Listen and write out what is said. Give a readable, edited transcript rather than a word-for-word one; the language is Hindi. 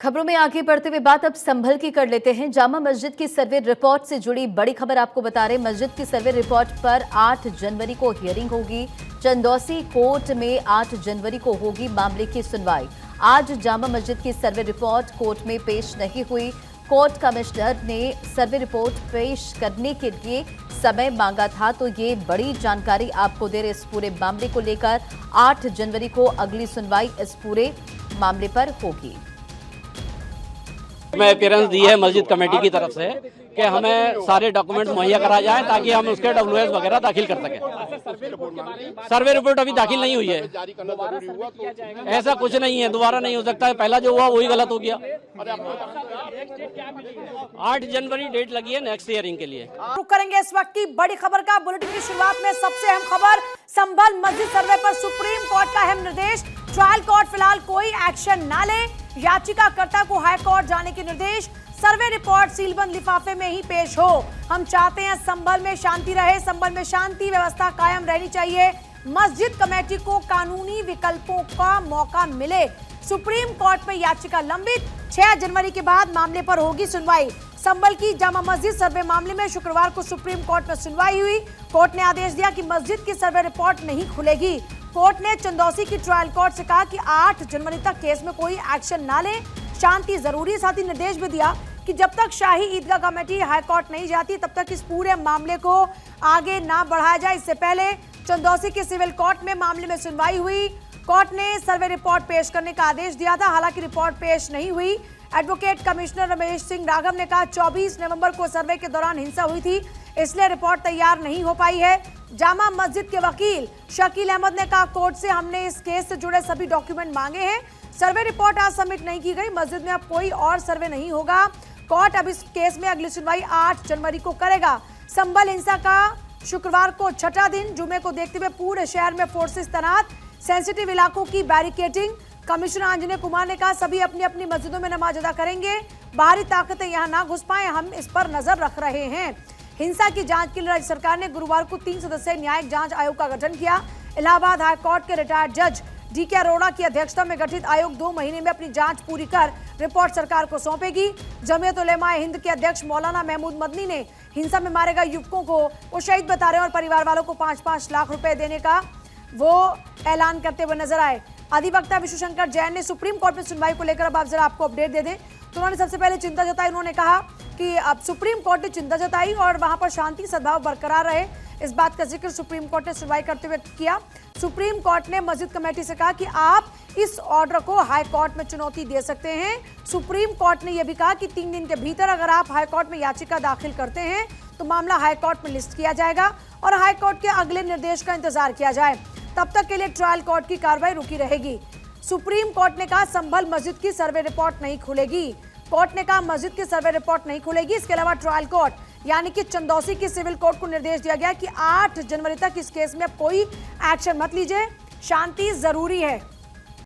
खबरों में आगे बढ़ते हुए बात अब संभल की कर लेते हैं। जामा मस्जिद की सर्वे रिपोर्ट से जुड़ी बड़ी खबर आपको बता रहे हैं। मस्जिद की सर्वे रिपोर्ट पर 8 जनवरी को हियरिंग होगी। चंदौसी कोर्ट में 8 जनवरी को होगी मामले की सुनवाई। आज जामा मस्जिद की सर्वे रिपोर्ट कोर्ट में पेश नहीं हुई। कोर्ट कमिश्नर ने सर्वे रिपोर्ट पेश करने के लिए समय मांगा था, तो ये बड़ी जानकारी आपको दे रहे इस पूरे मामले को लेकर 8 जनवरी को अगली सुनवाई इस पूरे मामले पर होगी। हमें अपीयरेंस दी है मस्जिद कमेटी की तरफ से कि हमें सारे डॉक्यूमेंट्स मुहैया करा जाएं ताकि हम उसके डब्ल्यूएस वगैरह दाखिल कर सकें। सर्वे रिपोर्ट अभी दाखिल नहीं हुई है। ऐसा कुछ नहीं है, दोबारा नहीं हो सकता है। पहला जो हुआ वही गलत हो गया। 8 जनवरी डेट लगी है नेक्स्ट हियरिंग के लिए। रुक करेंगे इस वक्त की बड़ी खबर का। बुलेटिन की शुरुआत में सबसे अहम खबर, संभल मस्जिद सर्वे पर सुप्रीम कोर्ट का अहम निर्देश। ट्रायल कोर्ट फिलहाल कोई एक्शन न ले, याचिकाकर्ता को हाई कोर्ट जाने के निर्देश। सर्वे रिपोर्ट सीलबंद लिफाफे में ही पेश हो। हम चाहते हैं संभल में शांति रहे, संभल में शांति व्यवस्था कायम रहनी चाहिए। मस्जिद कमेटी को कानूनी विकल्पों का मौका मिले। सुप्रीम कोर्ट में याचिका लंबित, 6 जनवरी के बाद मामले पर होगी सुनवाई। संभल की जामा मस्जिद सर्वे मामले में शुक्रवार को सुप्रीम कोर्ट में सुनवाई हुई। कोर्ट ने आदेश दिया कि मस्जिद की सर्वे रिपोर्ट नहीं खुलेगी। कोर्ट ने चंदौसी की ट्रायल कोर्ट से कहा कि 8 जनवरी तक केस में कोई एक्शन ना ले, शांति जरूरी है। साथ ही निर्देश भी दिया कि जब तक Shahi Idgah committee high court नहीं जाती तब तक इस पूरे मामले को आगे ना बढ़ाया जाए। इससे पहले चंदौसी के सिविल कोर्ट में मामले में सुनवाई हुई। कोर्ट ने सर्वे रिपोर्ट पेश करने का आदेश दिया था, हालांकि रिपोर्ट पेश नहीं हुई। एडवोकेट कमिश्नर रमेश सिंह राघव ने कहा 24 नवंबर को सर्वे के दौरान हिंसा हुई थी, इसलिए रिपोर्ट तैयार नहीं हो पाई है। जामा मस्जिद के वकील शकील अहमद ने कहा कोर्ट से हमने इस केस से जुड़े सभी डॉक्यूमेंट मांगे हैं। सर्वे रिपोर्ट आज सबमिट नहीं की गई। मस्जिद में अब कोई और सर्वे नहीं होगा। कोर्ट अब इस केस में अगली सुनवाई 8 जनवरी को करेगा। संभल हिंसा का शुक्रवार को 6ठा दिन, जुमे को देखते हुए पूरे शहर में फोर्सेस तैनात, सेंसिटिव इलाकों की बैरिकेडिंग। कमिश्नर अंजने कुमार ने कहा सभी अपनी अपनी मस्जिदों में नमाज अदा करेंगे, बाहरी ताकतें यहां ना घुस पाए, हम इस पर नजर रख रहे हैं। हिंसा की जांच के लिए राज्य सरकार ने गुरुवार को 3 सदस्यीय न्यायिक जांच आयोग का गठन किया। इलाहाबाद हाई कोर्ट के रिटायर्ड जज डीके अरोड़ा की अध्यक्षता में गठित आयोग 2 महीने में अपनी जांच पूरी कर रिपोर्ट सरकार को सौंपेगी। जमीयत उलेमा हिंद के अध्यक्ष मौलाना महमूद मदनी ने हिंसा में मारे गए युवकों को वो शहीद बता रहे हैं और परिवार वालों को 5-5 लाख रुपए देने का वो ऐलान करते हुए नजर आए। अधिवक्ता विशुशंकर जैन ने सुप्रीम कोर्ट में सुनवाई को लेकर, अब आप जरा आपको अपडेट दे दें, तो उन्होंने सबसे पहले चिंता जताई। उन्होंने कहा कि अब सुप्रीम कोर्ट ने चिंता जताई और वहां पर शांति सद्भाव बरकरार रहे, इस बात का जिक्र सुप्रीम कोर्ट ने सुनवाई करते हुए किया। सुप्रीम कोर्ट ने मस्जिद कमेटी से कहा कि आप इस ऑर्डर को हाई कोर्ट में चुनौती दे सकते हैं। सुप्रीम कोर्ट ने यह भी कहा कि 3 दिन के भीतर अगर आप हाई कोर्ट में याचिका दाखिल करते हैं तो मामला हाई कोर्ट में लिस्ट किया जाएगा और हाई कोर्ट के अगले निर्देश का इंतजार किया जाए। तब तक के लिए ट्रायल कोर्ट की कार्रवाई रुकी रहेगी। सुप्रीम कोर्ट ने कहा संभल मस्जिद की सर्वे रिपोर्ट नहीं खुलेगी। कोर्ट ने कहा मस्जिद की सर्वे रिपोर्ट नहीं खुलेगी। इसके अलावा ट्रायल कोर्ट यानी कि चंदौसी की सिविल कोर्ट को निर्देश दिया गया कि 8 जनवरी तक इस केस में कोई एक्शन मत लीजिए, शांति जरूरी है।